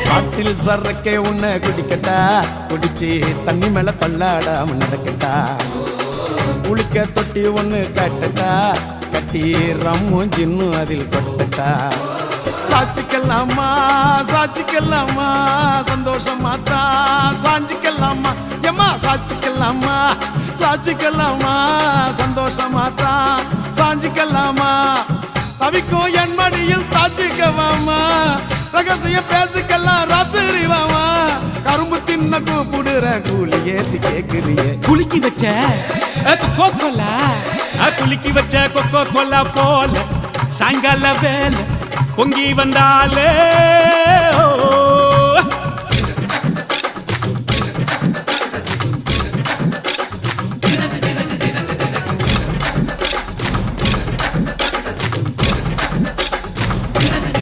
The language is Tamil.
காட்டில் சரக்கே உன்னை குடிக்கட்டா, குடிச்சு தண்ணி மேல தள்ளாடாம நடக்கட்டா. குளிக்க தொட்டி ஒண்ணு கட்டட்டா, கட்டி ரம்மும் ஜின்னும் அதில் கொட்டட்டா. சாட்சிக்கலாமா சாட்சிக்கலாமா சந்தோஷமா தான் சாஞ்சிக்கலாமா எம்மா சாட்சிக்கலாமா சாட்சிக்கலாமா சந்தோஷமா தான் சாஞ்சிக்கலாமா. தவிக்கும் என் மடியில் தாச்சிக்கவாமா, ரகசிய பேசிக்கலாம் ராத்திரி வாமா. கரும்பு தின்ன கூப்பிடுற கூலி ஏத்தி கேக்குறியே. குலுக்கி வச்ச கோகோலா, குலுக்கி வச்ச கொக்கோ கோலா போல சாயங்கால வேலை பொங்கி வந்தாலே